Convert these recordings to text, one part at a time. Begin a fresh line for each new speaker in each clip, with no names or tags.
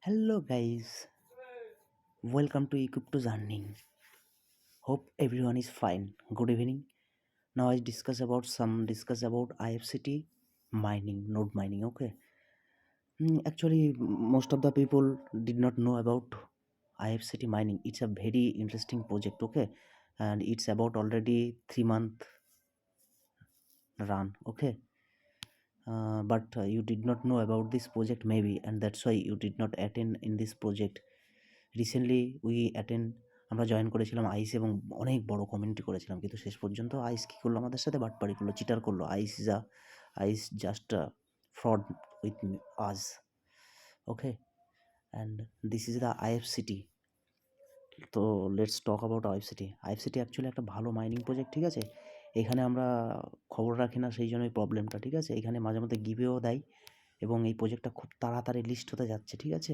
Hello guys, welcome to Equip to Learning. Hope everyone is fine. Good evening. Now I discuss about IFCT mining, node mining. Okay. Actually, most of the people did not know about IFCT mining. It's a very interesting project. Okay, and it's about already 3 month run. Okay. But you did not know about this project maybe, and that's why you did not attend in this project. Recently আমরা join করেছিলাম আইস এবং অনেক বড় community করেছিলাম, কিন্তু শেষ পর্যন্ত আইস কী করলো, আমাদের সাথে বাটপারি করলো, চিটার করলো। আইস জাস্ট ফ্রড উইথ আজ। ওকে, and this is the IFCT. তো let's talk about IFCT. IFCT actually একটা ভালো মাইনিং প্রজেক্ট, ঠিক আছে। এখানে আমরা খবর রাখি না, সেই জন্যই প্রবলেমটা, ঠিক আছে। এখানে মাঝে মধ্যে গিভেও দেয় এবং এই প্রজেক্টটা খুব তাড়াতাড়ি লিস্ট হতে যাচ্ছে, ঠিক আছে।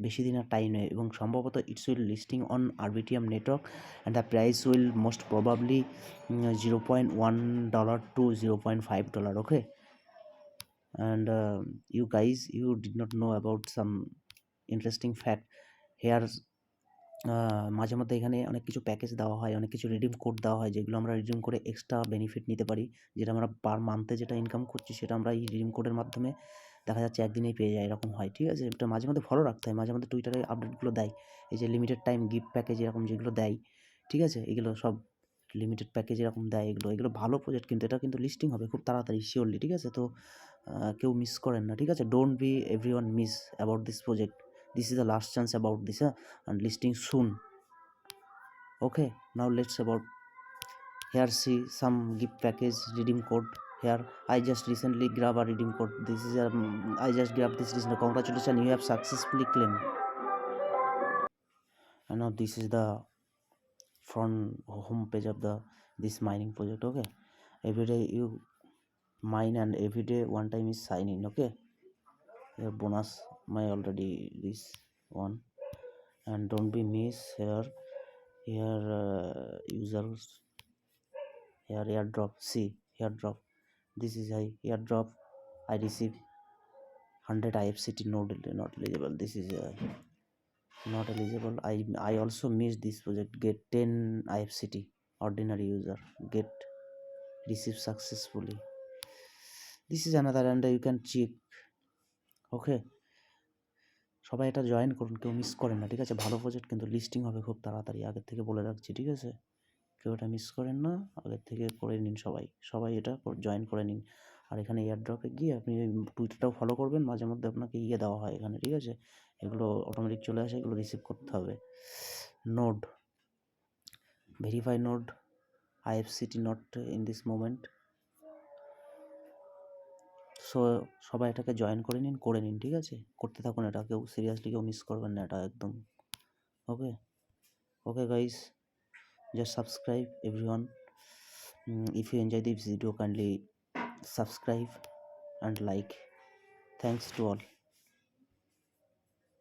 বেশি দিন আর টাইম নেই এবং সম্ভবত it's will listing on Arbitrum network and the price will most probably $0.1 to $0.5. Okay, and you guys, you did not know about some interesting fact here. মাঝে মধ্যে এখানে অনেক কিছু প্যাকেজ দেওয়া হয়, অনেক কিছু রিডিম কোড দেওয়া হয়, যেগুলো আমরা রিডিম করে এক্সট্রা বেনিফিট নিতে পারি। যেটা আমরা পার মান্থে যেটা ইনকাম করছি, সেটা আমরা এই রিডিম কোডের মাধ্যমে দেখা যাচ্ছে একদিনেই পেয়ে যায়, এরকম হয়, ঠিক আছে। এটা মাঝে মধ্যে ফলো রাখতে হয়, মাঝে মধ্যে টুইটারে আপডেটগুলো দেয়। এই যে লিমিটেড টাইম গিফট প্যাকেজ এরকম যেগুলো দেয়, ঠিক আছে, এগুলো সব লিমিটেড প্যাকেজ এরকম দেয়। এগুলো ভালো প্রজেক্ট, কিন্তু এটা কিন্তু লিস্টিং হবে খুব তাড়াতাড়ি শিওরলি, ঠিক আছে। তো কেউ মিস করেন না, ঠিক আছে। Don't be everyone miss about this project. This is the last chance about this, and listing soon. Okay, now let's about here see some gift package redeem code. Here I just recently grab a redeem code. This is I just grabbed this recently. Congratulations, you have successfully claimed. And now this is the front home page of this mining project. Okay, every day you mine and every day one time is sign in. Okay, your bonus my already this one, and don't be miss here users. Here airdrop, see airdrop, this is airdrop. I receive 100 IFCT node, not eligible. This is not eligible. I also miss this project. Get 10 IFCT ordinary user, get receive successfully. This is another, and you can check. ওকে, সবাই এটা join করুন, কেউ miss করেন না, ঠিক আছে। ভালো project, কিন্তু লিস্টিং হবে খুব তাড়াতাড়ি, আগের থেকে বলে রাখছি, ঠিক আছে। কেউ এটা মিস করেন না, আগের থেকে করে নিন, সবাই এটা জয়েন করে নিন। আর এখানে এয়ারড্রপে গিয়ে আপনি টুইটারটাও ফলো করবেন, মাঝে মধ্যে আপনাকে দেওয়া হয় এখানে, ঠিক আছে। এগুলো অটোমেটিক চলে আসে, এগুলো রিসিভ করতে হবে। Node verify node IFCT not in this moment. So সবাই এটাকে জয়েন করে নিন, ঠিক আছে। করতে থাকুন এটা, কেউ সিরিয়াসলি কেউ মিস করবেন না এটা একদম। Okay guys, just subscribe everyone. If you enjoy this video, kindly subscribe and like. Thanks to all.